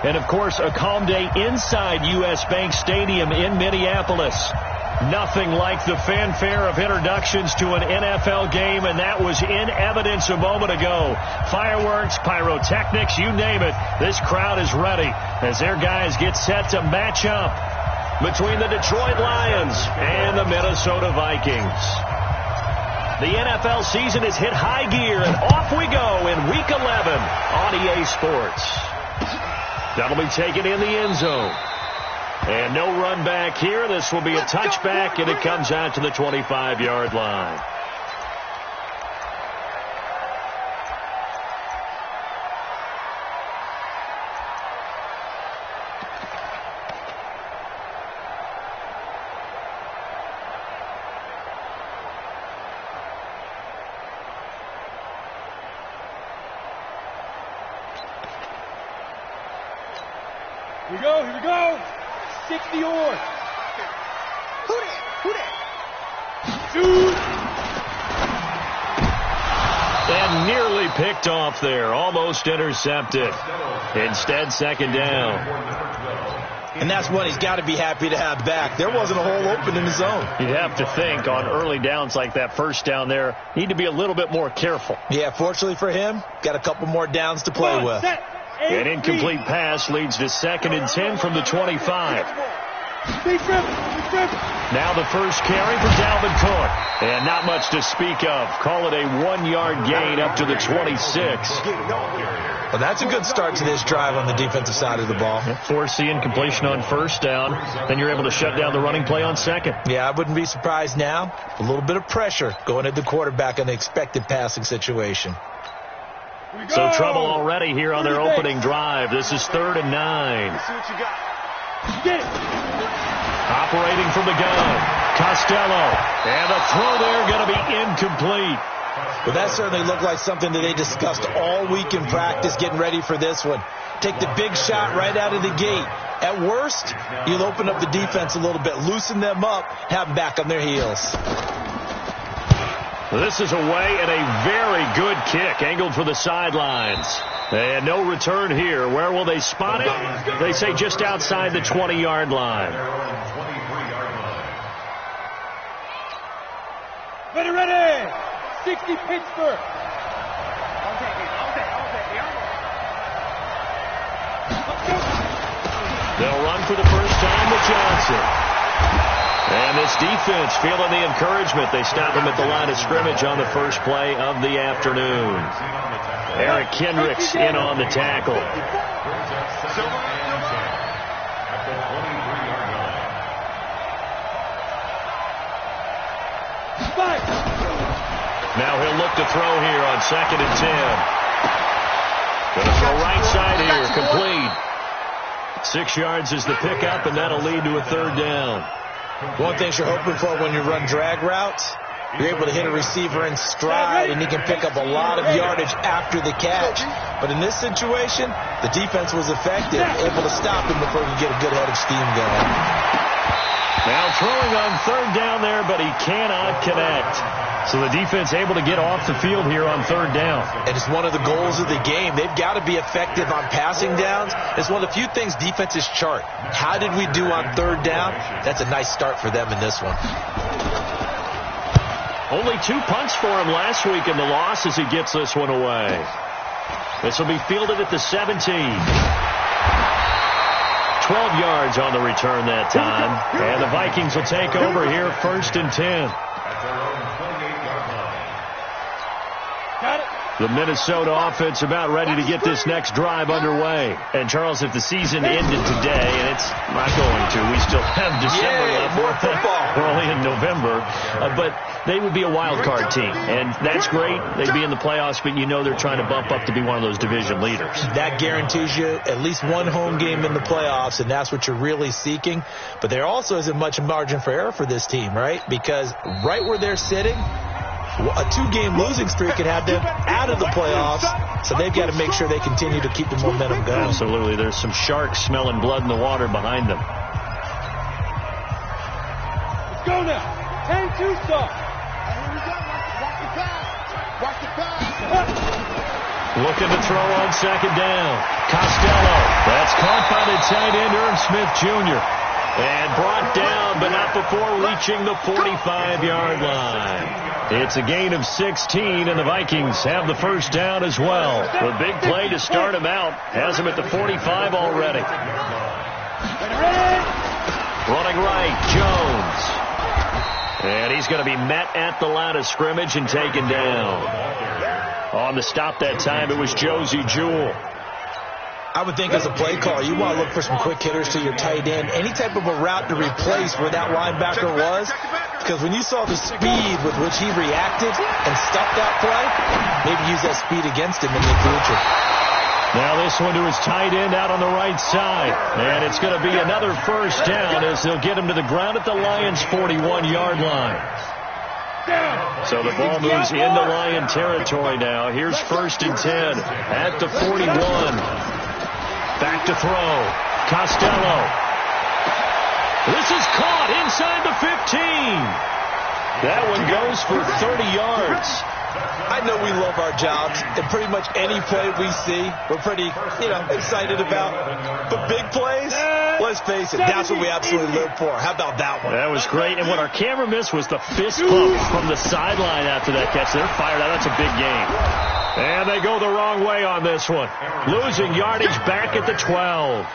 And, of course, a calm day inside U.S. Bank Stadium in Minneapolis. Nothing like the fanfare of introductions to an NFL game, and that was in evidence a moment ago. Fireworks, pyrotechnics, you name it. This crowd is ready as their guys get set to match up between the Detroit Lions and the Minnesota Vikings. The NFL season has hit high gear, and off we go in Week 11 on EA Sports. That'll be taken in the end zone. And no run back here. This will be a touchback, and it comes out to the 25-yard line. Here we go, here we go. 60 or. Who that? Shoot. And nearly picked off there. Almost intercepted. Instead, second down. And that's what he's got to be happy to have back. There wasn't a hole open in the zone. You'd have to think on early downs like that first down there, need to be a little bit more careful. Yeah, fortunately for him, got a couple more downs to play with. An incomplete pass leads to 2nd and 10 from the 25. Now the first carry for Dalvin Cook. And not much to speak of. Call it a 1-yard gain up to the 26. Well, that's a good start to this drive on the defensive side of the ball. Force the incompletion on first down. Then you're able to shut down the running play on second. Yeah, I wouldn't be surprised now. A little bit of pressure going at the quarterback in the expected passing situation. So trouble already here on their opening drive. This is 3rd and 9. See what you got. Get it. Operating from the gun, Costello. And the throw there going to be incomplete. Well, that certainly looked like something that they discussed all week in practice getting ready for this one. Take the big shot right out of the gate. At worst, you'll open up the defense a little bit, loosen them up, have them back on their heels. This is away and a very good kick, angled for the sidelines. And no return here. Where will they spot it? They say just outside the 20-yard line. Ready. 60 Pittsburgh. They'll run for the first time with Johnson. And this defense feeling the encouragement. They stop him at the line of scrimmage on the first play of the afternoon. Eric Kendricks in on the tackle. Now he'll look to throw here on 2nd and 10. Going to throw right side here, complete. 6 yards is the pickup, and that'll lead to a 3rd down. One thing you're hoping for when you run drag routes, you're able to hit a receiver in stride, and he can pick up a lot of yardage after the catch. But in this situation, the defense was effective, able to stop him before he could get a good head of steam going. Now throwing on 3rd down there, but he cannot connect. So the defense able to get off the field here on 3rd down. And it's one of the goals of the game. They've got to be effective on passing downs. It's one of the few things defenses chart. How did we do on 3rd down? That's a nice start for them in this one. Only 2 punts for him last week in the loss as he gets this one away. This will be fielded at the 17. 12 yards on the return that time. And the Vikings will take over here 1st and 10. The Minnesota offense about ready to get this next drive underway. And, Charles, if the season ended today, and it's not going to, we still have December left. More football. We're only in November. But they would be a wild card team. And that's great. They'd be in the playoffs, but you know they're trying to bump up to be one of those division leaders. That guarantees you at least one home game in the playoffs, and that's what you're really seeking. But there also isn't much margin for error for this team, right? Because right where they're sitting, a 2-game losing streak can have them out of the playoffs, so they've got to make sure they continue to keep the momentum going. Absolutely. There's some sharks smelling blood in the water behind them. Let's go now. 10-2 start. Looking to throw on 2nd down. Costello. That's caught tight end Irv Smith Jr. And brought down, but not before reaching the 45-yard line. It's a gain of 16, and the Vikings have the first down as well. The big play to start him out has him at the 45 already. Running right, Jones. And he's going to be met at the line of scrimmage and taken down. On the stop that time, it was Josie Jewell. I would think as a play caller, you want to look for some quick hitters to your tight end. Any type of a route to replace where that linebacker was. Because when you saw the speed with which he reacted and stuffed that play, maybe use that speed against him in the future. Now this one to his tight end out on the right side. And it's going to be another first down as they'll get him to the ground at the Lions' 41-yard line. So the ball moves into Lion territory now. Here's 1st and 10 at the 41. Back to throw. Costello. This is caught inside the 15. That one goes for 30 yards. I know we love our jobs, and pretty much any play we see, we're pretty, excited about. But big plays, let's face it, that's what we absolutely live for. How about that one? That was great, and what our camera missed was the fist pump from the sideline after that catch. They're fired out. That's a big game. And they go the wrong way on this one. Losing yardage back at the 12.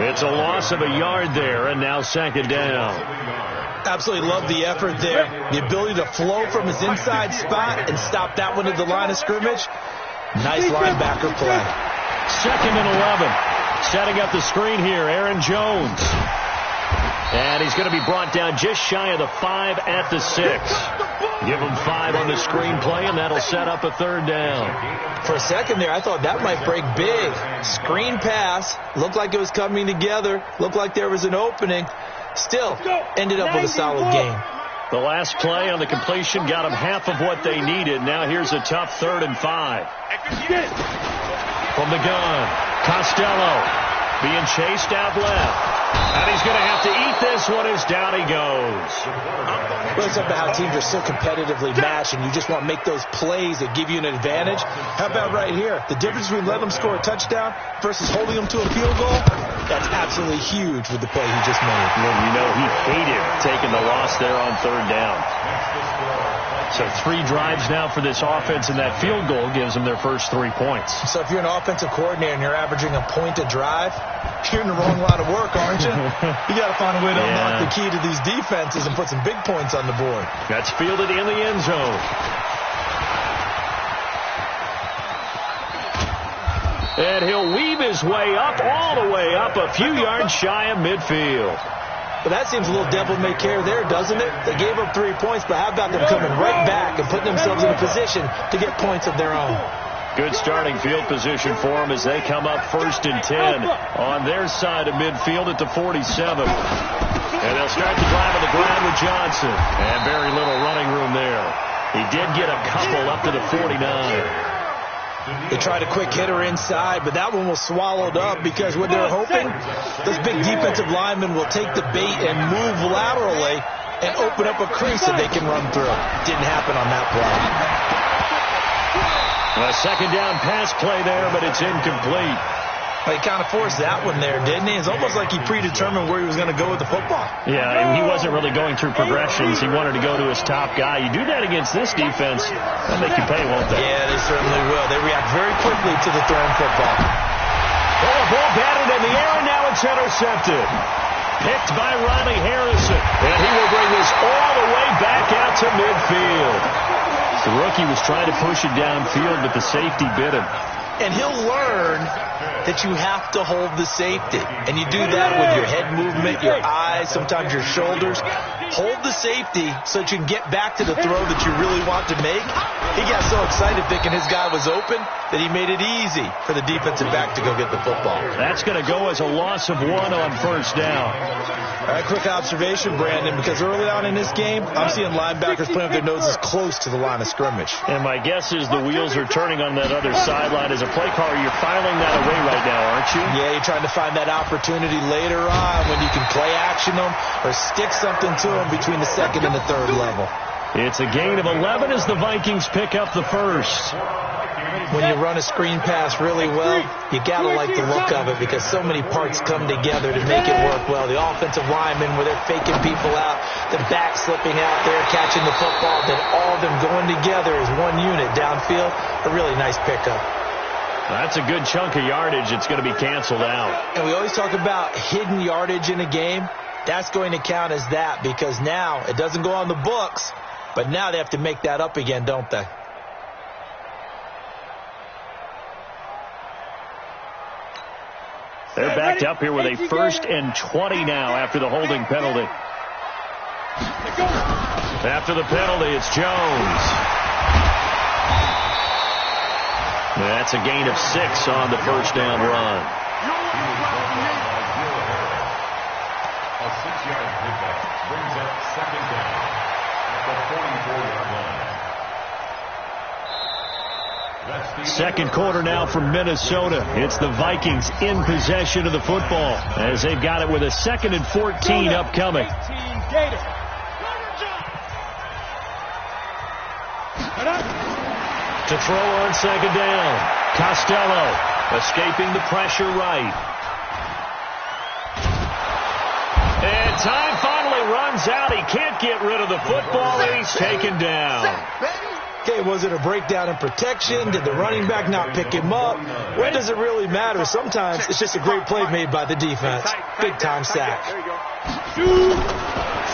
It's a loss of a yard there, and now 2nd down. Absolutely love the effort there. The ability to flow from his inside spot and stop that one at the line of scrimmage. Nice linebacker play. 2nd and 11. Setting up the screen here, Aaron Jones. And he's going to be brought down just shy of the 5 at the 6. Give him 5 on the screen play, and that'll set up a 3rd down. For a second there, I thought that might break big. Screen pass. Looked like it was coming together. Looked like there was an opening. Still, ended up with a solid game. The last play on the completion got them half of what they needed. Now here's a tough 3rd and 5. From the gun, Costello being chased out left. And he's going to have to eat this one as down he goes. Well, it's about how teams are so competitively matched, and you just want to make those plays that give you an advantage. How about right here? The difference between letting them score a touchdown versus holding them to a field goal, that's absolutely huge with the play he just made. Well, he hated taking the loss there on 3rd down. So 3 drives now for this offense, and that field goal gives them their first 3 points. So if you're an offensive coordinator and you're averaging a point a drive, you're in the wrong line of work, aren't you? You got to find a way to unlock the key to these defenses and put some big points on the board. That's fielded in the end zone. And he'll weave his way up, all the way up, a few yards shy of midfield. But that seems a little devil-may-care there, doesn't it? They gave up 3 points, but how about them coming right back and putting themselves in a position to get points of their own? Good starting field position for them as they come up 1st and 10 on their side of midfield at the 47. And they'll start the drive on the ground with Johnson. And very little running room there. He did get a couple up to the 49. They tried a quick hitter inside, but that one was swallowed up because what they're hoping, those big defensive linemen will take the bait and move laterally and open up a crease that they can run through. Didn't happen on that play. A 2nd down pass play there, but it's incomplete. He kind of forced that one there, didn't he? It's almost like he predetermined where he was going to go with the football. Yeah, he wasn't really going through progressions. He wanted to go to his top guy. You do that against this defense, they'll make you pay, won't they? Yeah, they certainly will. They react very quickly to the thrown football. Oh, a ball batted in the air, and now it's intercepted. Picked by Riley Harrison. And he will bring this all the way back out to midfield. The rookie was trying to push it downfield, but the safety bit him. And he'll learn that you have to hold the safety. And you do that with your head movement, your eyes, sometimes your shoulders. Hold the safety so that you can get back to the throw that you really want to make. He got so excited thinking his guy was open that he made it easy for the defensive back to go get the football. That's going to go as a loss of 1 on 1st down. All right, quick observation, Brandon, because early on in this game, I'm seeing linebackers putting up their noses close to the line of scrimmage. And my guess is the wheels are turning on that other sideline. As a play caller, you're filing that away right now, aren't you? Yeah, you're trying to find that opportunity later on when you can play action them or stick something to them between the 2nd and the 3rd level. It's a gain of 11 as the Vikings pick up the first. When you run a screen pass really well, you got to like the look of it because so many parts come together to make it work well. The offensive linemen, where they're faking people out, the back slipping out there, catching the football, then all of them going together as one unit downfield. A really nice pickup. That's a good chunk of yardage. It's going to be canceled out. And we always talk about hidden yardage in a game. That's going to count as that because now it doesn't go on the books, but now they have to make that up again, don't they? They're backed up here with a 1st and 20 now after the holding penalty. After the penalty, it's Jones. That's a gain of 6 on the first down run. A 6-yard pickup brings up 2nd down at the 44-yard line. Second quarter now from Minnesota. It's the Vikings in possession of the football as they've got it with a 2nd and 14 upcoming. To throw on 2nd down. Costello escaping the pressure right. And time finally runs out. He can't get rid of the football, and he's taken down. Okay, was it a breakdown in protection? Did the running back not pick him up? When does it really matter? Sometimes it's just a great play made by the defense. Big-time sack.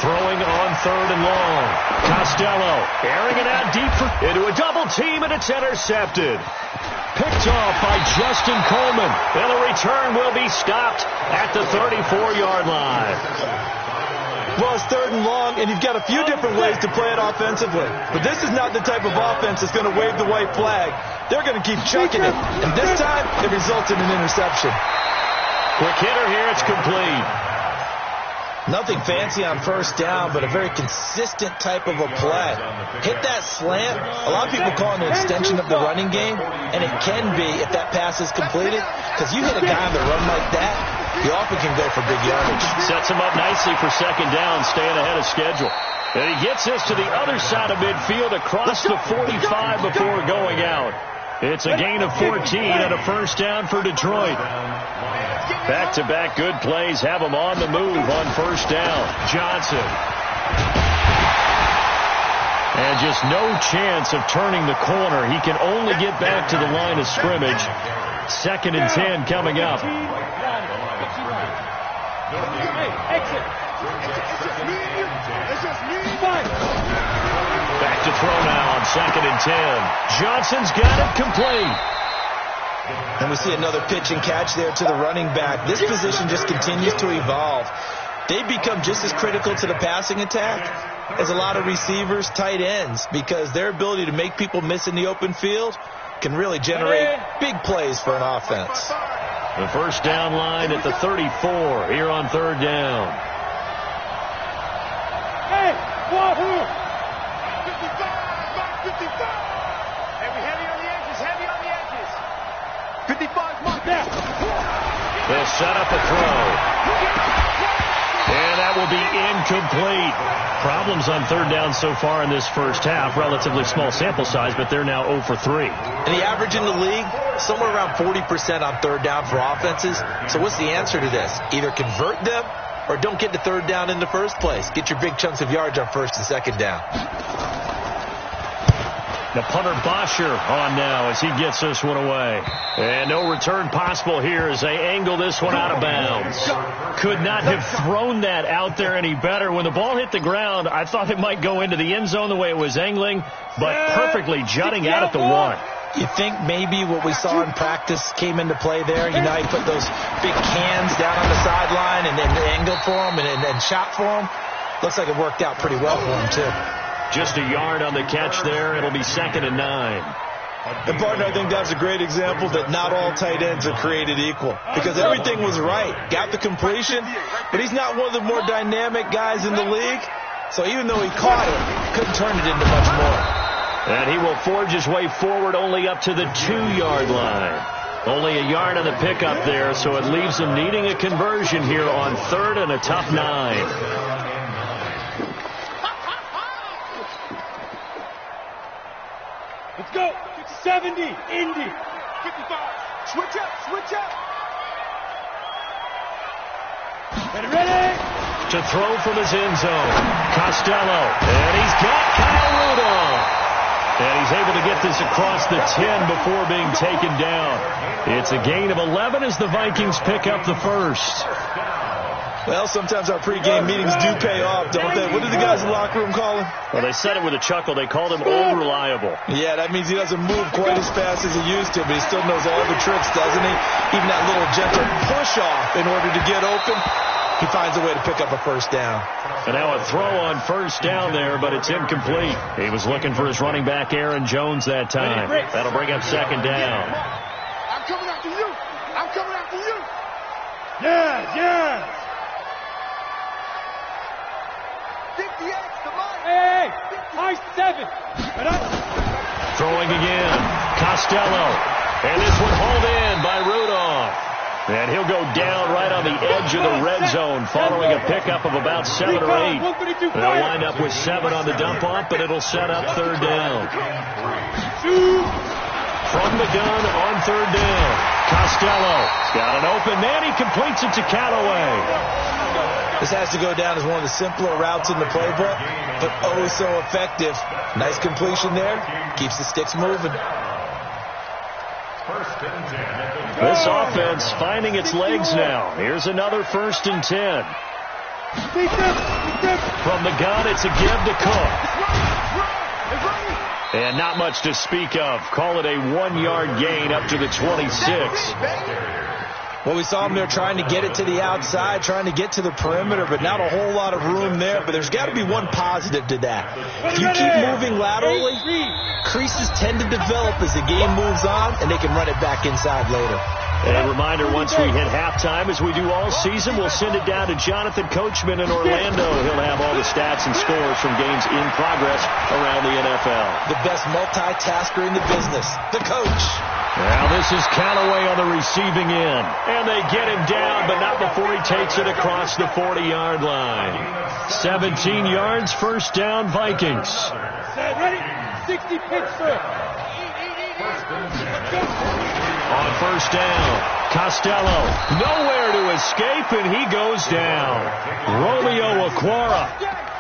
Throwing on 3rd and long. Costello airing it out deep into a double team, and it's intercepted. Picked off by Justin Coleman. And the return will be stopped at the 34-yard line. Well, it's 3rd and long, and you've got a few different ways to play it offensively. But this is not the type of offense that's going to wave the white flag. They're going to keep chucking it. And this time, it results in an interception. Quick hitter here. It's complete. Nothing fancy on 1st down, but a very consistent type of a play. Hit that slant. A lot of people call it an extension of the running game, and it can be if that pass is completed, because you hit a guy on the run like that, you often can go for big yardage. Sets him up nicely for 2nd down, staying ahead of schedule. And he gets this to the other side of midfield across the 45 before going out. It's a gain of 14 and a 1st down for Detroit. Back-to-back good plays have him on the move on 1st down. Johnson. And just no chance of turning the corner. He can only get back to the line of scrimmage. 2nd and 10 coming up. Back to throw now on 2nd and 10. Johnson's got it complete. And we see another pitch and catch there to the running back. This position just continues to evolve. They become just as critical to the passing attack as a lot of receivers, tight ends, because their ability to make people miss in the open field can really generate big plays for an offense. The 1st down line at the 34 here on 3rd down. Hey, Wahoo! 55. Heavy on the edges, heavy on the edges. 55, mark there. They'll set up a throw. And that will be incomplete. Problems on 3rd down so far in this first half. Relatively small sample size, but they're now 0 for 3. And the average in the league, somewhere around 40% on 3rd down for offenses. So what's the answer to this? Either convert them or don't get to 3rd down in the first place. Get your big chunks of yards on 1st and 2nd down. The punter Bosher on now as he gets this one away. And no return possible here as they angle this one out of bounds. Could not have thrown that out there any better. When the ball hit the ground, I thought it might go into the end zone the way it was angling, but perfectly jutting out at the 1. You think maybe what we saw in practice came into play there? You know, he put those big cans down on the sideline and angled for him and shot for him. Looks like it worked out pretty well for him, too. Just a yard on the catch there. It'll be 2nd and 9. And, partner, I think that's a great example that not all tight ends are created equal. Because everything was right. Got the completion, but he's not one of the more dynamic guys in the league. So even though he caught it, couldn't turn it into much more. And he will forge his way forward only up to the 2-yard line. Only a yard on the pickup there, so it leaves him needing a conversion here on 3rd and a tough 9. Let's go. 70, Indy. 55. Switch up, switch up. Ready? To throw from his end zone. Costello. And he's got Kyle Rudolph. And he's able to get this across the 10 before being taken down. It's a gain of 11 as the Vikings pick up the first. Well, sometimes our pregame meetings do pay off, don't they? What did the guys in the locker room call him? Well, they said it with a chuckle. They called him old reliable. Yeah, that means he doesn't move quite as fast as he used to, but he still knows all the tricks, doesn't he? Even that little gentle push-off in order to get open, he finds a way to pick up a first down. And now a throw on first down there, but it's incomplete. He was looking for his running back, Aaron Jones, that time. That'll bring up second down. I'm coming after you. I'm coming after you. Yeah. 58, come on. Hey, high 7. Throwing again. Costello. And this one hauled in by Rudolph. And he'll go down right on the edge of the red zone following a pickup of about 7 or 8. They'll wind up with 7 on the dump-off, but it'll set up third down. From the gun on third down. Costello got an open man. He completes it to Callaway. This has to go down as one of the simpler routes in the playbook, but oh so effective. Nice completion there. Keeps the sticks moving. This offense finding its legs now. Here's another 1st and 10. From the gun, it's a give to Cook. And not much to speak of. Call it a 1-yard gain up to the 26. Well, we saw him there trying to get it to the outside, trying to get to the perimeter, but not a whole lot of room there. But there's got to be one positive to that. If you keep moving laterally, creases tend to develop as the game moves on, and they can run it back inside later. And a reminder, once we hit halftime, as we do all season, we'll send it down to Jonathan Coachman in Orlando. He'll have all the stats and scores from games in progress around the NFL. The best multitasker in the business, the coach. Now this is Callaway on the receiving end. And they get him down, but not before he takes it across the 40-yard line. 17 yards, first down, Vikings. Ready? 60 pitch through. On first down, Costello, nowhere to escape, and he goes down. Romeo Okwara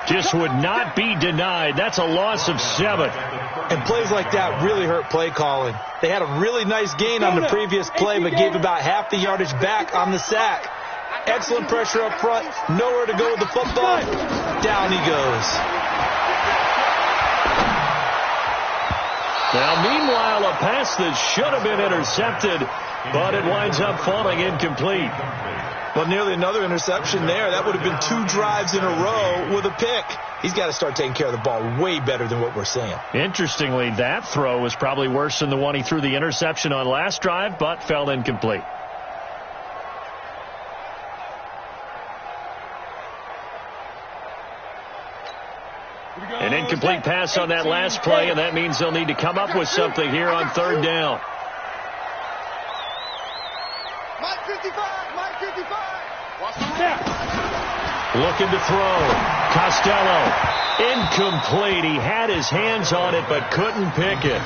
just would not be denied. That's a loss of 7. And plays like that really hurt play calling. They had a really nice gain on the previous play, but gave about half the yardage back on the sack. Excellent pressure up front. Nowhere to go with the football. Down he goes. Now, meanwhile, a pass that should have been intercepted, but it winds up falling incomplete. Well, nearly another interception there. That would have been 2 drives in a row with a pick. He's got to start taking care of the ball way better than what we're seeing. Interestingly, that throw was probably worse than the one he threw the interception on last drive, but fell incomplete. An incomplete pass on that last play, and that means they'll need to come up with something here on third down. Mike 55, Mike 55. Watch the snap. Looking to throw. Costello. Incomplete. He had his hands on it, but couldn't pick it.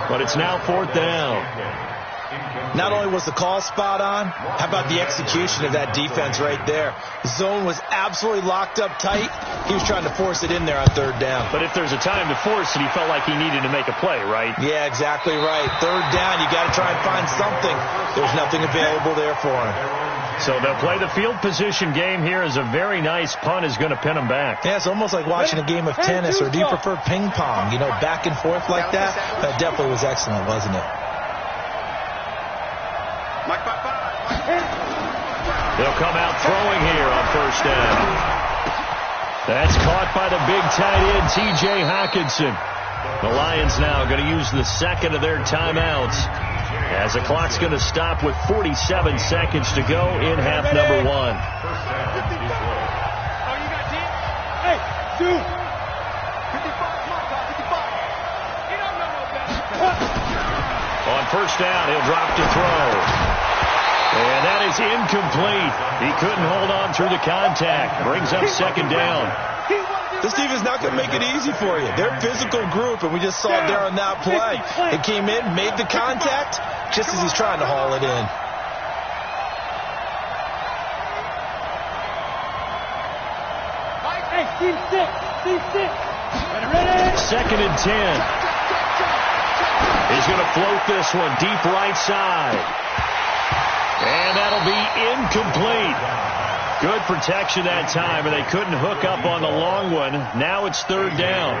But it's now fourth down. Not only was the call spot on, how about the execution of that defense right there? The zone was absolutely locked up tight. He was trying to force it in there on third down. But if there's a time to force it, he felt like he needed to make a play, right? Yeah, exactly right. Third down, you got to try and find something. There's nothing available there for him. So they'll play the field position game here as a very nice punt is going to pin him back. Yeah, it's almost like watching a game of tennis, or do you prefer ping pong? You know, back and forth like that? That definitely was excellent, wasn't it? Mike 55. They'll come out throwing here on first down. That's caught by the big tight end, T.J. Hockenson. The Lions now going to use the second of their timeouts, as the clock's going to stop with 47 seconds to go in half number 1. Oh, you got 10? Hey, 2. 55, come on, 55. He don't know no better. On first down, he'll drop to throw. And that is incomplete. He couldn't hold on through the contact. Brings up second down. He wanted This defense is not going to make it easy for you. They're a physical group, and we just saw it there on that play. They came in, made the contact, just as he's trying to haul it in. Hey, team six. Ready? 2nd and 10. He's going to float this one deep right side. And that'll be incomplete. Good protection that time, and they couldn't hook up on the long one. Now it's 3rd down.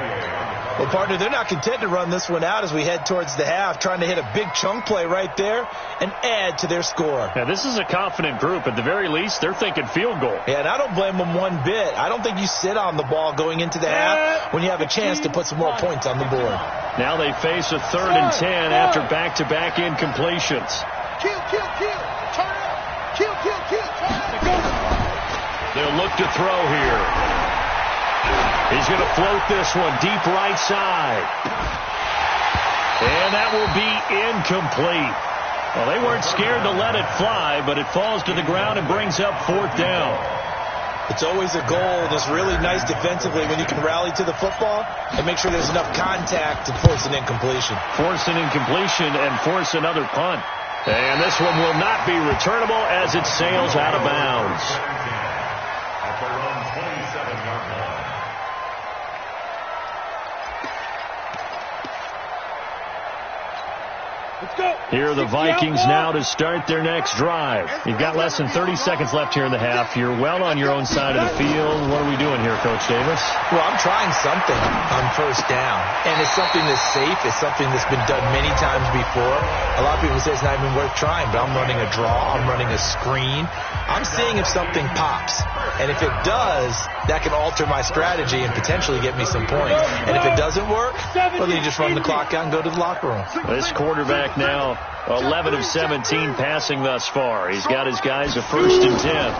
Well, partner, they're not content to run this one out as we head towards the half, trying to hit a big chunk play right there and add to their score. Now, this is a confident group. At the very least, they're thinking field goal. Yeah, and I don't blame them one bit. I don't think you sit on the ball going into the half when you have a chance to put some more points on the board. Now they face a 3rd and 10 after back-to-back incompletions. Turn it up. Turn it up. They'll look to throw here. He's going to float this one deep right side. And that will be incomplete. Well, they weren't scared to let it fly, but it falls to the ground and brings up 4th down. It's always a goal, and it's really nice defensively when you can rally to the football and make sure there's enough contact to force an incompletion. Force an incompletion and force another punt. And this one will not be returnable as it sails out of bounds. At their own 27-yard line. Let's go. Here are the Vikings now to start their next drive. You've got less than 30 seconds left here in the half. You're well on your own side of the field. What are we doing here, Coach Davis? Well, I'm trying something on 1st down, and it's something that's safe. It's something that's been done many times before. A lot of people say it's not even worth trying, but I'm running a draw. I'm running a screen. I'm seeing if something pops, and if it does, that can alter my strategy and potentially get me some points. And if it doesn't work, well, then you just run the clock out and go to the locker room. This quarterback now 11 of 17 passing thus far. He's got his guys a 1st and 10.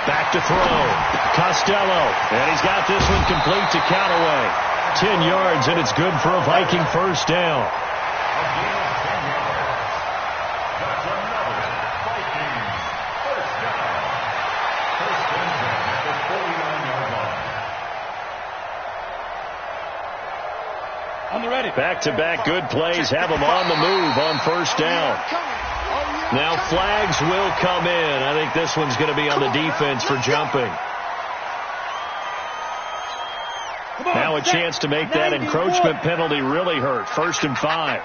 Back to throw. Costello. And he's got this one complete to Callaway. 10 yards, and it's good for a Viking 1st down. That's another Vikings first down. First and 10 at the 49-yard line. On the ready. Back-to-back good plays have them on the move on 1st down. Now flags will come in. I think this one's going to be on the defense for jumping. Now a chance to make that encroachment penalty really hurt. 1st and 5.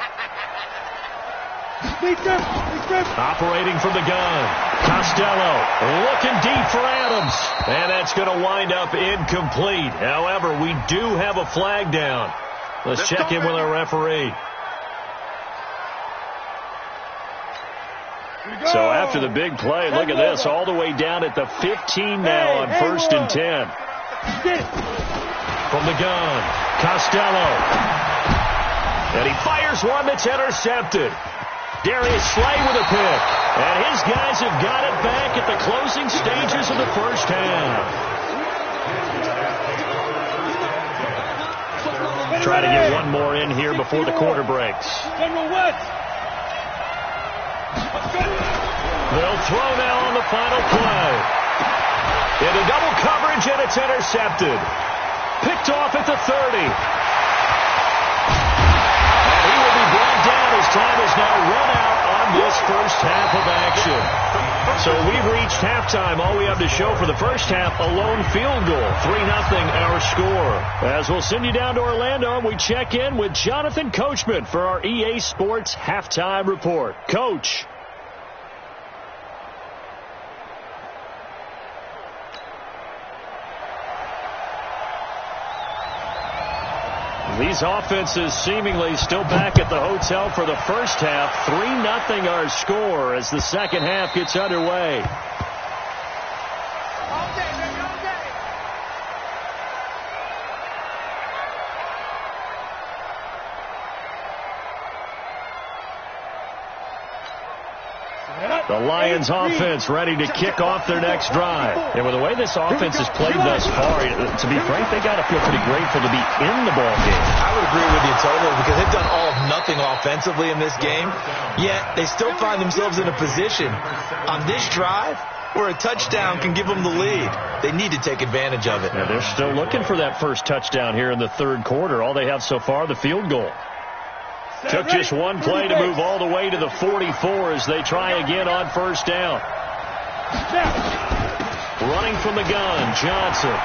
Operating from the gun. Costello looking deep for Adams. And that's going to wind up incomplete. However, we do have a flag down. Let's check in with our referee. So after the big play, look at this. All the way down at the 15 now on 1st and 10. From the gun, Costello. And he fires one that's intercepted. Darius Slay with a pick. And his guys have got it back at the closing stages of the 1st half. Try to get one more in here before the quarter breaks. General West. They'll throw now on the final play. Into double coverage, and it's intercepted. Picked off at the 30. And he will be brought down as time is now run out on this 1st half of action. So we've reached halftime. All we have to show for the 1st half, a lone field goal. 3-0 our score. As we'll send you down to Orlando, and we check in with Jonathan Coachman for our EA Sports Halftime Report. Coach. These offenses seemingly still back at the hotel for the 1st half. 3-0 our score as the 2nd half gets underway. All day, baby, all day. The Lions offense ready to kick off their next drive. And with the way this offense has played thus far, to be frank, they got to feel pretty grateful to be in the ball game. I would agree with you totally because they've done all of nothing offensively in this game, yet they still find themselves in a position on this drive where a touchdown can give them the lead. They need to take advantage of it. Yeah, they're still looking for that first touchdown here in the third quarter. All they have so far, the field goal. Took just one play to move all the way to the 44 as they try again on first down. Running from the gun, Johnson.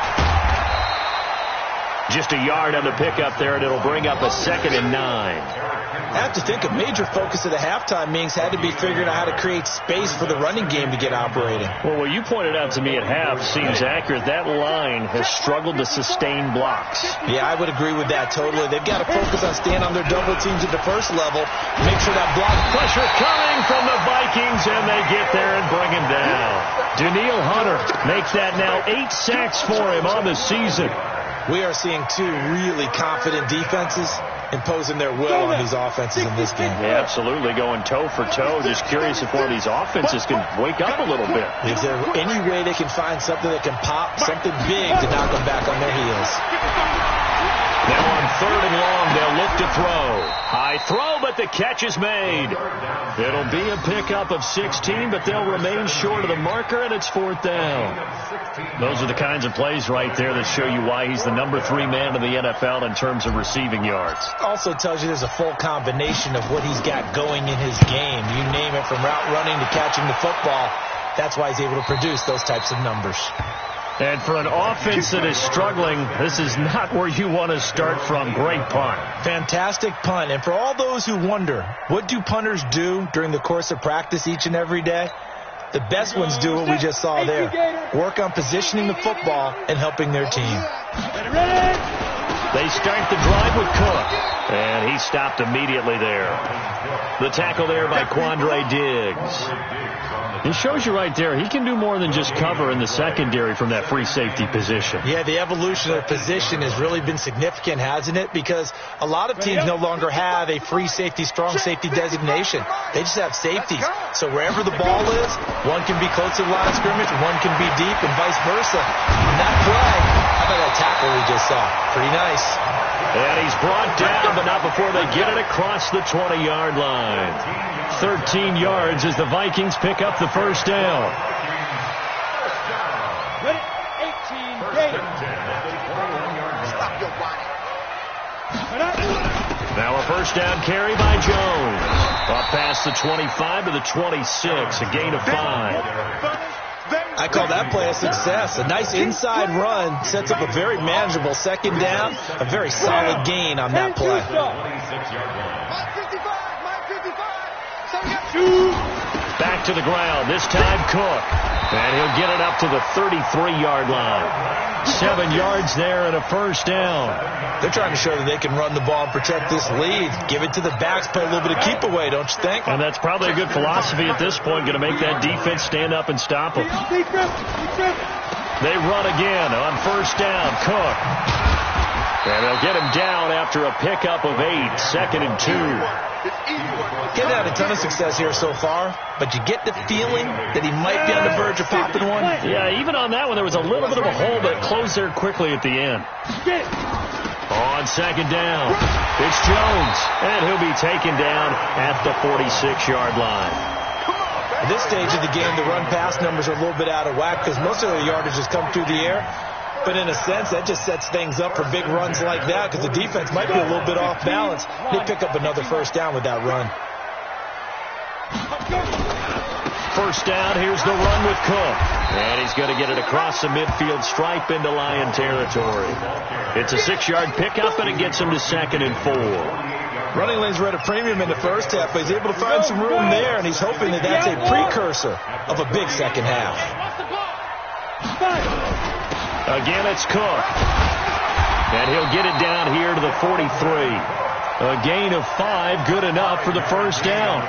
Just a yard on the pickup there, and it'll bring up a 2nd and 9. I have to think a major focus of the halftime meetings had to be figuring out how to create space for the running game to get operating. Well, what you pointed out to me at half seems accurate. That line has struggled to sustain blocks. Yeah, I would agree with that totally. They've got to focus on staying on their double teams at the first level. Make sure that block pressure coming from the Vikings, and they get there and bring him down. Daniil Hunter makes that now 8 sacks for him on the season. We are seeing two really confident defenses imposing their will on these offenses in this game. Yeah, absolutely, going toe for toe. Just curious if one of these offenses can wake up a little bit. Is there any way they can find something that can pop, something big to knock them back on their heels? Now on 3rd and long, they'll look to throw. High throw, but the catch is made. It'll be a pickup of 16, but they'll remain short of the marker, and it's 4th down. Those are the kinds of plays right there that show you why he's the number 3 man in the NFL in terms of receiving yards. Also tells you there's a full combination of what he's got going in his game. You name it, from route running to catching the football. That's why he's able to produce those types of numbers. And for an offense that is struggling, this is not where you want to start from. Great punt. Fantastic punt. And for all those who wonder, what do punters do during the course of practice each and every day? The best ones do what we just saw there. Work on positioning the football and helping their team. They start the drive with Cook. And he stopped immediately there. The tackle there by Quandre Diggs. It shows you right there, he can do more than just cover in the secondary from that free safety position. Yeah, the evolution of position has really been significant, hasn't it? Because a lot of teams no longer have a free safety, strong safety designation. They just have safeties. So wherever the ball is, one can be close to the line of scrimmage, one can be deep, and vice versa. And that play, how about that tackle we just saw? Pretty nice. And he's brought down, but not before they get it across the 20-yard line. 13 yards as the Vikings pick up the first down. 18, now a first down carry by Jones. Up past the 25 to the 26, a gain of 5. I call that play a success. A nice inside run sets up a very manageable 2nd down, a very solid gain on that play. Back to the ground, this time Cook. And he'll get it up to the 33-yard line. 7 yards there and a first down. They're trying to show that they can run the ball and protect this lead. Give it to the backs, play a little bit of keep away, don't you think? And that's probably a good philosophy at this point, going to make that defense stand up and stop them. They run again on first down, Cook. And they'll get him down after a pickup of 8, 2nd and 2. Getting had a ton of success here so far, but you get the feeling that he might be on the verge of popping one. Yeah, even on that one, there was a little bit of a hole, but it closed there quickly at the end. On 2nd down, it's Jones, and he'll be taken down at the 46-yard line. At this stage of the game, the run-pass numbers are a little bit out of whack because most of the yardage has come through the air. But in a sense, that just sets things up for big runs like that because the defense might be a little bit off balance. They pick up another first down with that run. First down, here's the run with Cook. And he's going to get it across the midfield stripe into Lion territory. It's a 6-yard pickup, and it gets him to 2nd and 4. Running lanes were at a premium in the first half, but he's able to find some room there, and he's hoping that that's a precursor of a big second half. Again, it's Cook. And he'll get it down here to the 43. A gain of 5, good enough for the first down.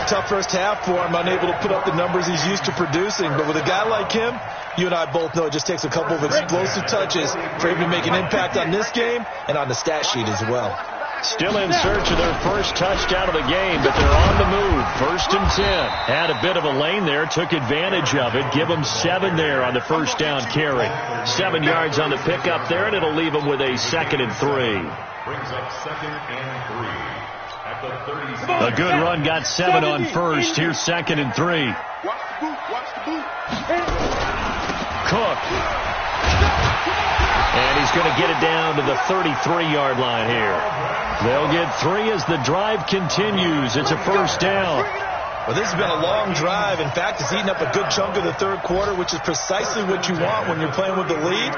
Tough first half for him, unable to put up the numbers he's used to producing. But with a guy like him, you and I both know it just takes a couple of explosive touches for him to make an impact on this game and on the stat sheet as well. Still in search of their first touchdown of the game, but they're on the move. 1st and 10. Had a bit of a lane there, took advantage of it. Give them 7 there on the first down carry. 7 yards on the pickup there, and it'll leave them with a 2nd and 3. Brings up 2nd and 3 at the 30. A good run got 7 on first. Here's 2nd and 3. Watch the boot. Cook. And he's going to get it down to the 33-yard line here. They'll get 3 as the drive continues. It's a first down. Well, this has been a long drive. In fact, it's eaten up a good chunk of the third quarter, which is precisely what you want when you're playing with the lead.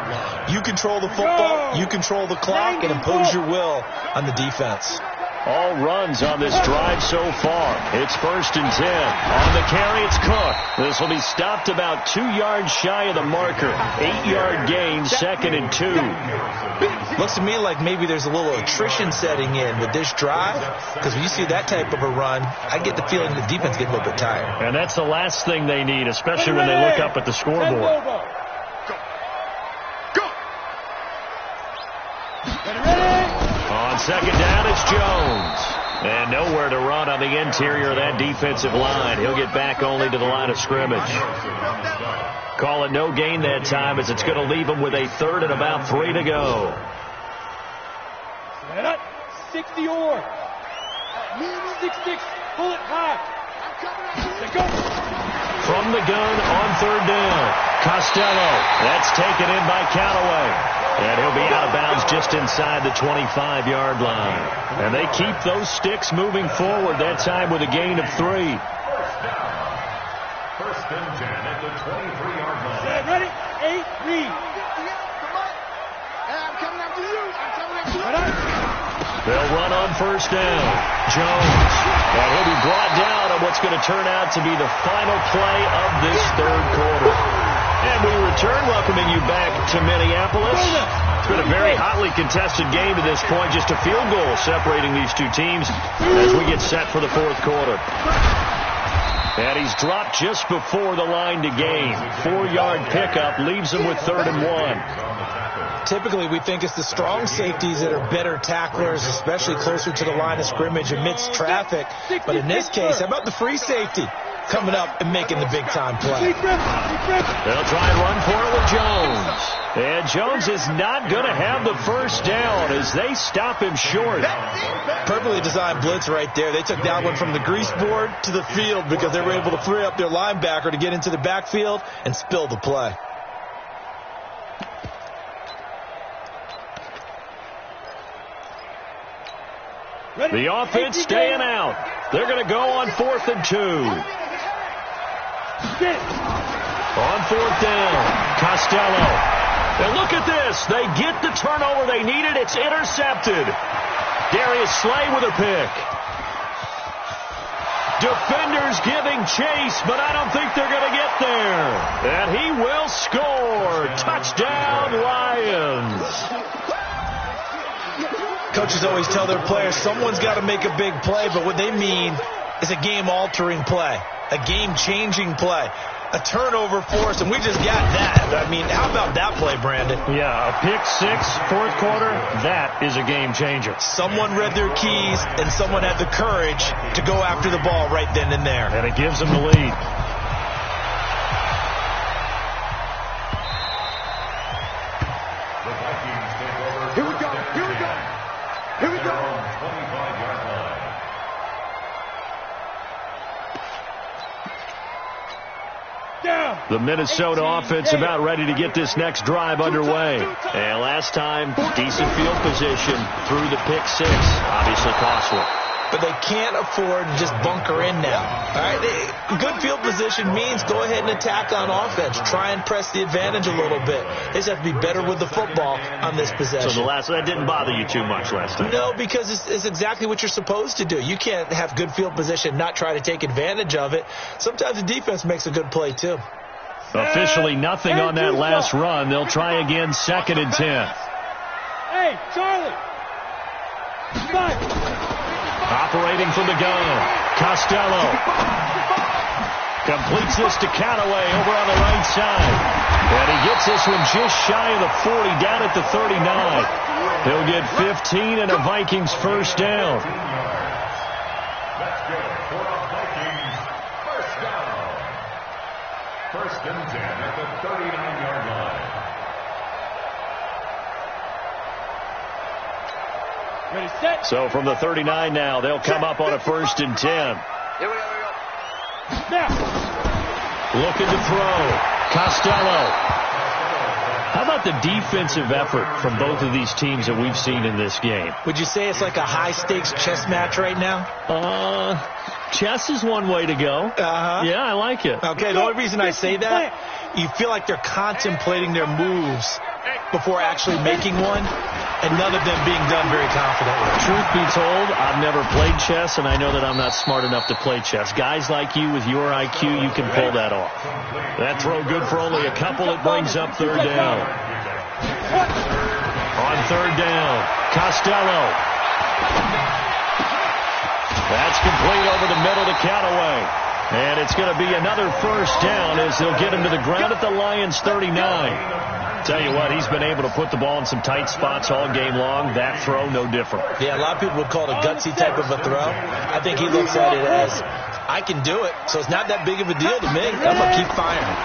You control the football, you control the clock, and impose your will on the defense. All runs on this drive so far. It's 1st and 10. On the carry, it's Cook. This will be stopped about 2 yards shy of the marker. 8-yard gain, 2nd and 2. Looks to me like maybe there's a little attrition setting in with this drive, because when you see that type of a run, I get the feeling the defense gets a little bit tired. And that's the last thing they need, especially when they look up at the scoreboard. On 2nd down, it's Jones. And nowhere to run on the interior of that defensive line. He'll get back only to the line of scrimmage. Call it no gain that time, as it's going to leave him with a 3rd and about 3 to go. 60 or 6-6, pull it high. From the gun on 3rd down, Costello. That's taken in by Callaway. And he'll be out of bounds just inside the 25-yard line. And they keep those sticks moving forward, that time with a gain of 3. First and 10 at the 23-yard line. Ready? 8, read. They'll run on 1st down. Jones. And he'll be brought down on what's going to turn out to be the final play of this 3rd quarter. And we return, welcoming you back to Minneapolis. It's been a very hotly contested game to this point. Just a field goal separating these two teams as we get set for the 4th quarter. And he's dropped just before the line to gain. 4-yard pickup leaves him with 3rd and 1. Typically, we think it's the strong safeties that are better tacklers, especially closer to the line of scrimmage amidst traffic. But in this case, how about the free safety coming up and making the big-time play? They'll try and run for it with Jones. And Jones is not going to have the 1st down as they stop him short. Perfectly designed blitz right there. They took that one from the grease board to the field because they were able to free up their linebacker to get into the backfield and spill the play. The offense staying out. They're going to go on 4th and 2. On 4th down, Costello. And look at this. They get the turnover they needed. It's intercepted. Darius Slay with a pick. Defenders giving chase, but I don't think they're going to get there. And he will score. Touchdown, Lions. Coaches always tell their players someone's got to make a big play, but what they mean is a game-altering play, a game-changing play, a turnover for us, and we just got that. I mean, how about that play, Brandon? Yeah, a pick 6, 4th quarter, that is a game-changer. Someone read their keys, and someone had the courage to go after the ball right then and there. And it gives them the lead. Here we go. Here we go. Here we go. 25-yard line. Down. The Minnesota offense about ready to get this next drive underway. And last time, decent field position through the pick 6. Obviously costly. But they can't afford to just bunker in now. All right, good field position means go ahead and attack on offense. Try and press the advantage a little bit. They just have to be better with the football on this possession. So that didn't bother you too much last time? No, because it's exactly what you're supposed to do. You can't have good field position, not try to take advantage of it. Sometimes the defense makes a good play, too. Officially nothing on that last run. They'll try again, 2nd and 10. Hey, Charlie. Operating from the gun, Costello completes this to Callaway over on the right side. And he gets this one just shy of the 40, down at the 39. He'll get 15 and a Vikings 1st down. That's good for a Vikings 1st down. 1st and 10 at the 39-yard line. Ready, set. So from the 39 now, they'll come up on a 1st and 10. Here we go. Now. Looking to throw. Costello. How about the defensive effort from both of these teams that we've seen in this game? Would you say it's like a high-stakes chess match right now? Chess is one way to go. Yeah, I like it. Okay, the only reason I say that, you feel like they're contemplating their moves before actually making one, and none of them being done very confidently. Truth be told, I've never played chess, and I know that I'm not smart enough to play chess. Guys like you with your IQ, you can pull that off. That throw good for only a couple. It brings up third down. On third down, Costello. That's complete over the middle to Callaway. And it's going to be another first down as they'll get him to the ground at the Lions' 39. Tell you what, he's been able to put the ball in some tight spots all game long. That throw, no different. Yeah, a lot of people would call it a gutsy type of a throw. I think he looks at it as, I can do it, so it's not that big of a deal to me. I'm going to keep firing.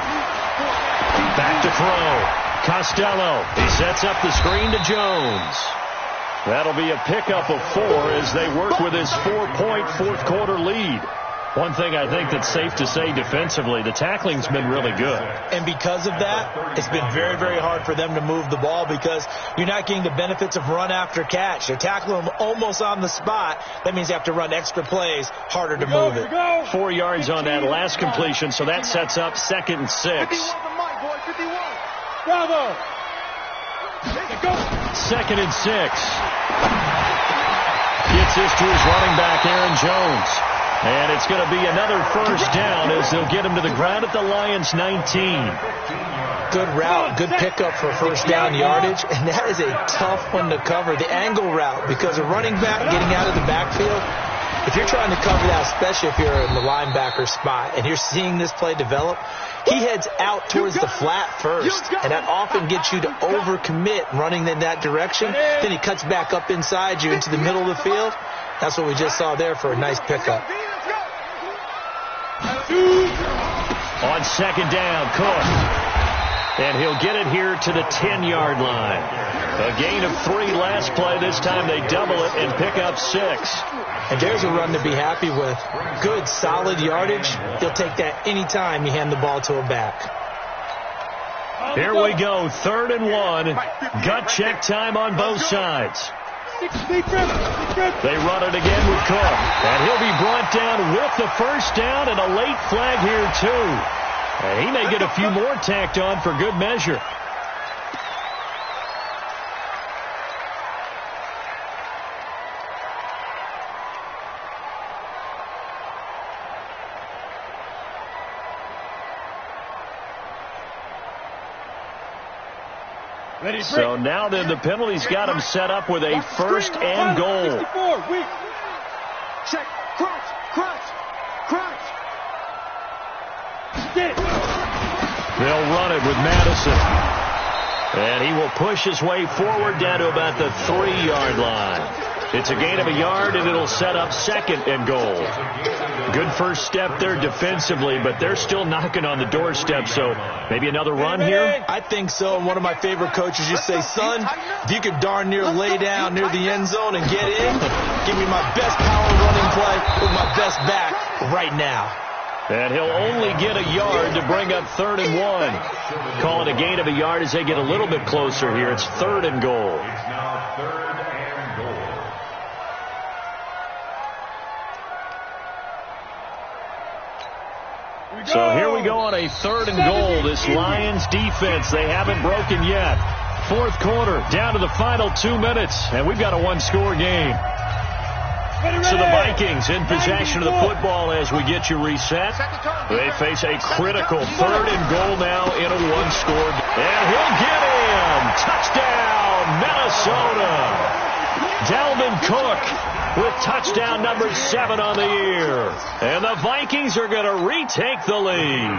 Back to throw. Costello. He sets up the screen to Jones. That'll be a pickup of 4 as they work with his 4-point fourth-quarter lead. One thing I think that's safe to say defensively, the tackling's been really good. And because of that, it's been very, very hard for them to move the ball because you're not getting the benefits of run after catch. They're tackling them almost on the spot. That means you have to run extra plays, harder to move it. 4 yards on that last completion, so that sets up 2nd and 6. Bravo! 2nd and 6. Gets this to his running back, Aaron Jones. And it's going to be another first down as they'll get him to the ground at the Lions' 19. Good route, good pickup for first down yardage, and that is a tough one to cover, the angle route, because a running back getting out of the backfield, if you're trying to cover that, especially if you're in the linebacker spot, and you're seeing this play develop, he heads out towards the flat first, and that often gets you to overcommit running in that direction. Then he cuts back up inside you into the middle of the field. That's what we just saw there for a nice pickup. On 2nd down, Cook. And he'll get it here to the 10-yard line. A gain of 3 last play. This time they double it and pick up 6. And there's a run to be happy with. Good, solid yardage. He'll take that any time you hand the ball to a back. Here we go, 3rd and 1. Gut check time on both sides. They run it again with Cook. And he'll be brought down with the first down and a late flag here, too. And he may get a few more tacked on for good measure. So now then the penalty's got him set up with a 1st and goal. Check, crunch, crunch, crunch. They'll run it with Madison. And he will push his way forward down to about the 3-yard line. It's a gain of a yard, and it'll set up 2nd and goal. Good first step there defensively, but they're still knocking on the doorstep, so maybe another run here? I think so. One of my favorite coaches used to say, son, if you could darn near lay down near the end zone and get in, give me my best power running play with my best back right now. And he'll only get a yard to bring up 3rd and 1. Call it a gain of a yard as they get a little bit closer here. It's 3rd and goal. It's now 3rd and goal. So here we go on a 3rd and goal. This Lions defense, they haven't broken yet. 4th quarter, down to the final 2 minutes, and we've got a 1-score game. So the Vikings in possession of the football as we get you reset. They face a critical 3rd and goal now in a 1-score. And he'll get in. Touchdown, Minnesota. Dalvin Cook with touchdown number 7 on the year. And the Vikings are going to retake the lead.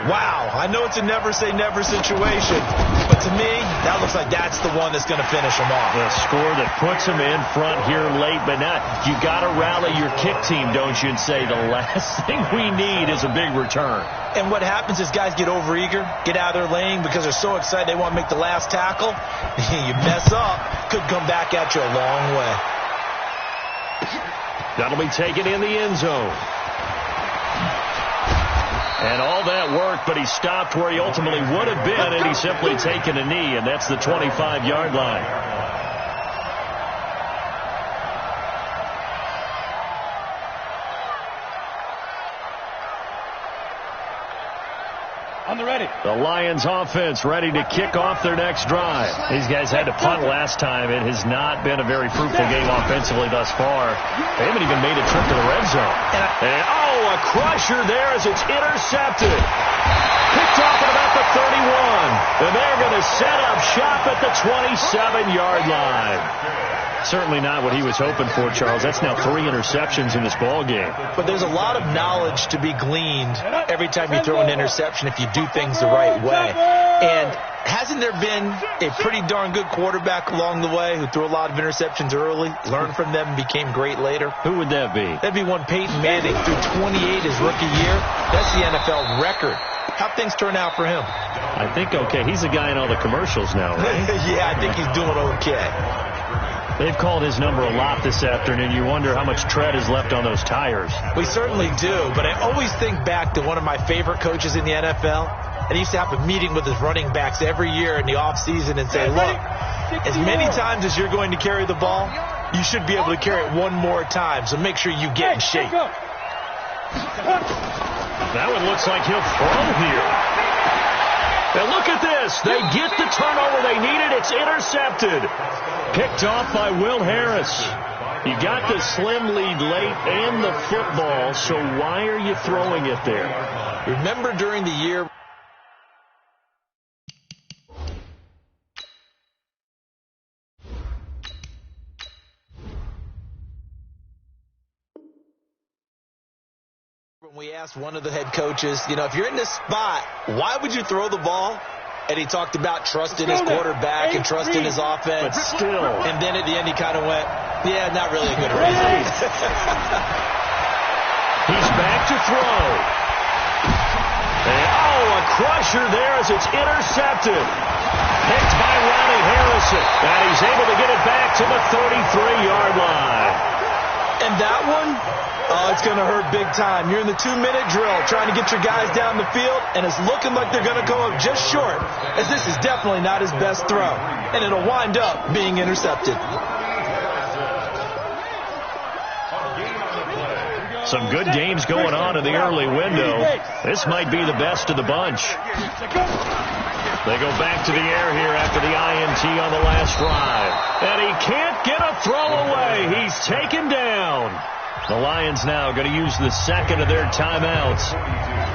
Wow, I know it's a never-say-never situation, but to me, that looks like that's the one that's going to finish them off. The score that puts them in front here late, but not. You got to rally your kick team, don't you, and say the last thing we need is a big return. And what happens is guys get overeager, get out of their lane because they're so excited they want to make the last tackle. You mess up, could come back at you a long way. That'll be taken in the end zone. And all that work, but he stopped where he ultimately would have been, and he's simply taken a knee, and that's the 25-yard line. On the ready. The Lions offense ready to kick off their next drive. These guys had to punt last time. It has not been a very fruitful game offensively thus far. They haven't even made a trip to the red zone. And a crusher there as it's intercepted. Picked off at about the 31. And they're going to set up shop at the 27-yard line. Certainly not what he was hoping for, Charles. That's now 3 interceptions in this ball game. But there's a lot of knowledge to be gleaned every time you throw an interception if you do things the right way. And hasn't there been a pretty darn good quarterback along the way who threw a lot of interceptions early, learned from them, and became great later? Who would that be? That'd be one Peyton Manning, threw 28 his rookie year. That's the NFL record. How'd things turn out for him? I think okay. He's the guy in all the commercials now, right? Yeah, I think he's doing okay. They've called his number a lot this afternoon. You wonder how much tread is left on those tires. We certainly do, but I always think back to one of my favorite coaches in the NFL. And he used to have a meeting with his running backs every year in the offseason and say, look, as many times as you're going to carry the ball, you should be able to carry it one more time, so make sure you get in shape. That one looks like he'll throw here. Now look at this. They get the turnover they needed. It's intercepted. Picked off by Will Harris. You got the slim lead late and the football, so why are you throwing it there? Remember during the year when we asked one of the head coaches, if you're in this spot, why would you throw the ball? And he talked about trusting his quarterback and trusting his offense. But still. And then at the end he kind of went, yeah, not really a good reason. He's back to throw. And, a crusher there as it's intercepted. Picked by Ronnie Harrison. And he's able to get it back to the 33-yard line. And that one, it's going to hurt big time. You're in the 2-minute drill trying to get your guys down the field, and it's looking like they're going to go up just short, as this is definitely not his best throw, and it'll wind up being intercepted. Some good games going on in the early window. This might be the best of the bunch. They go back to the air here after the INT on the last drive. And he can't get a throw away. He's taken down. The Lions now going to use the second of their timeouts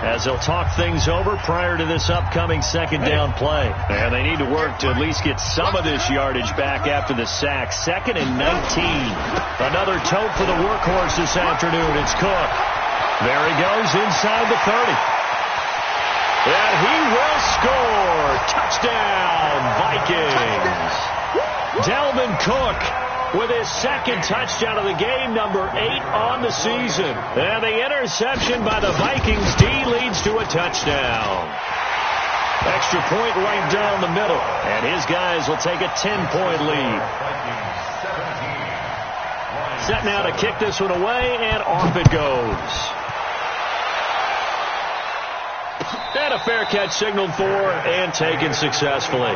as they'll talk things over prior to this upcoming second down play. And they need to work to at least get some of this yardage back after the sack. 2nd and 19. Another tote for the workhorse this afternoon. It's Cook. There he goes inside the 30. And he will score. Touchdown, Vikings. Dalvin Cook with his second touchdown of the game, number 8 on the season. And the interception by the Vikings D leads to a touchdown. Extra point right down the middle. And his guys will take a 10-point lead. Set now to kick this one away, and off it goes. And a fair catch signaled for and taken successfully.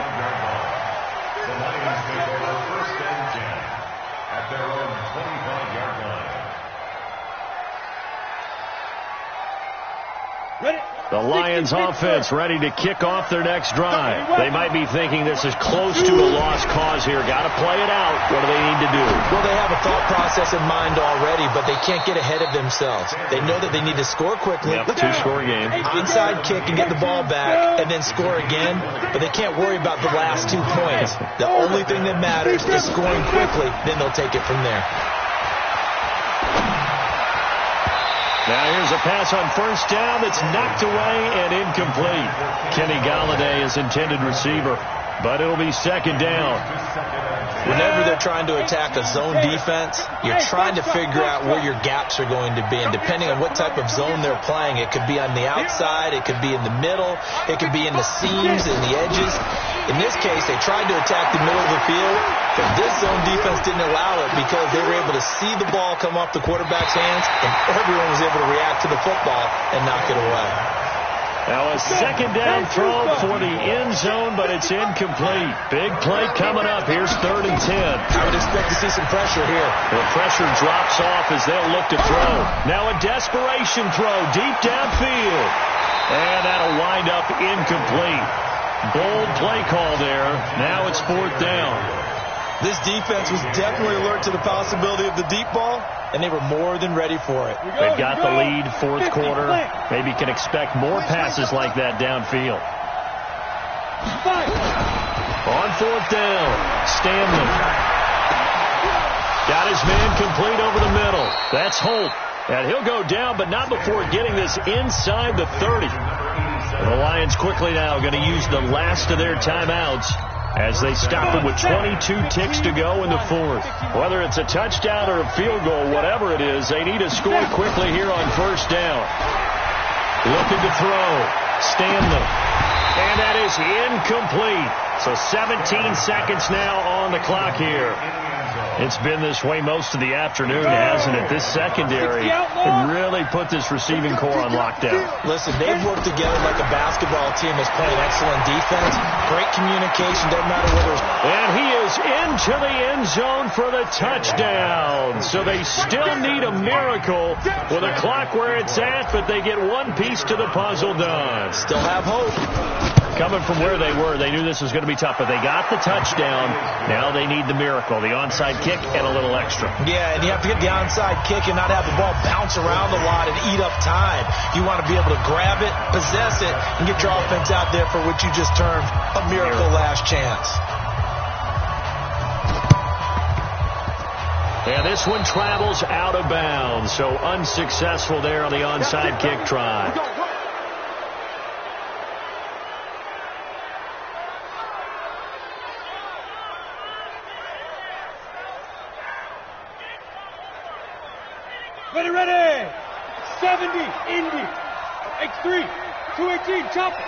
The Lions offense ready to kick off their next drive. They might be thinking this is close to a lost cause here. Got to play it out. What do they need to do? Well, they have a thought process in mind already, but they can't get ahead of themselves. They know that they need to score quickly. Yep, 2-score game. Onside kick and get the ball back and then score again, but they can't worry about the last 2 points. The only thing that matters is scoring quickly, then they'll take it from there. Now here's a pass on first down that's knocked away and incomplete. Kenny Golladay is intended receiver, but it'll be second down. Whenever they're trying to attack a zone defense, you're trying to figure out where your gaps are going to be. And depending on what type of zone they're playing, it could be on the outside, it could be in the middle, it could be in the seams and the edges. In this case, they tried to attack the middle of the field, but this zone defense didn't allow it because they were able to see the ball come off the quarterback's hands, and everyone was able to react to the football and knock it away. Now a second down throw for the end zone, but it's incomplete. Big play coming up. Here's 3rd and 10. I would expect to see some pressure here. The pressure drops off as they'll look to throw. Now a desperation throw deep downfield. And that'll wind up incomplete. Bold play call there. Now it's 4th down. This defense was definitely alert to the possibility of the deep ball, and they were more than ready for it. They've got the lead, 4th quarter. Maybe can expect more passes like that downfield. On 4th down, Stanley. Got his man complete over the middle. That's Holt. And he'll go down, but not before getting this inside the 30. The Lions quickly now going to use the last of their timeouts as they stop it with 22 ticks to go in the 4th. Whether it's a touchdown or a field goal, whatever it is, they need to score quickly here on 1st down. Looking to throw. Stanley. And that is incomplete. So 17 seconds now on the clock here. It's been this way most of the afternoon, hasn't it? This secondary can really put this receiving core on lockdown. Listen, they've worked together like a basketball team that's playing excellent defense. Great communication, doesn't matter whether it's... And he is into the end zone for the touchdown. So they still need a miracle with a clock where it's at, but they get one piece to the puzzle done. Still have hope. Coming from where they were, they knew this was going to be tough, but they got the touchdown. Now they need the miracle, the onside kick and a little extra. Yeah, and you have to get the onside kick and not have the ball bounce around a lot and eat up time. You want to be able to grab it, possess it, and get your offense out there for what you just termed a miracle last chance. And this one travels out of bounds, so unsuccessful there on the onside kick try. Ready. 70, Indy. X3, 218, chop it.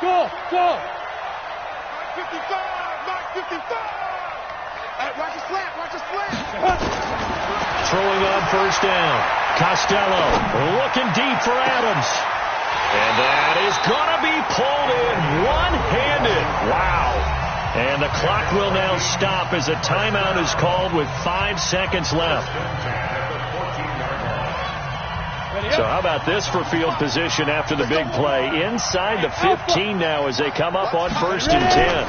Go. 55, Mike 55. Watch your slant. Throwing on 1st down. Costello looking deep for Adams. And that is going to be pulled in one-handed. Wow. And the clock will now stop as a timeout is called with 5 seconds left. So how about this for field position after the big play? Inside the 15 now as they come up on 1st and 10.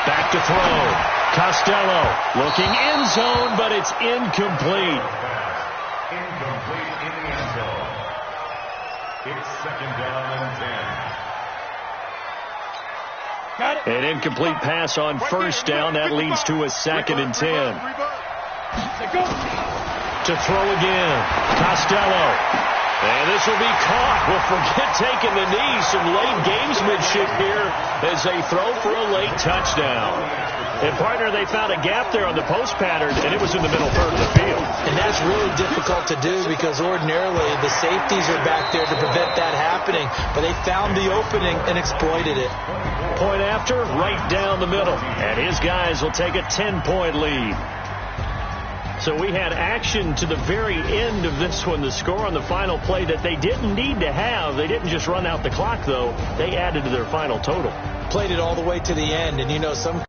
Back to throw. Costello looking end zone, but it's incomplete. Incomplete in the end zone. It's 2nd down and 10. An incomplete pass on 1st down. That leads to a 2nd and 10. To throw again. Costello. And this will be caught. Well, forget taking the knee. Some late gamesmanship here as they throw for a late touchdown. And, partner, they found a gap there on the post pattern, and it was in the middle 3rd of the field. And that's really difficult to do because ordinarily the safeties are back there to prevent that happening. But they found the opening and exploited it. Point after, right down the middle. And his guys will take a 10-point lead. So we had action to the very end of this one. The score on the final play that they didn't need to have. They didn't just run out the clock, though. They added to their final total. Played it all the way to the end, and you know some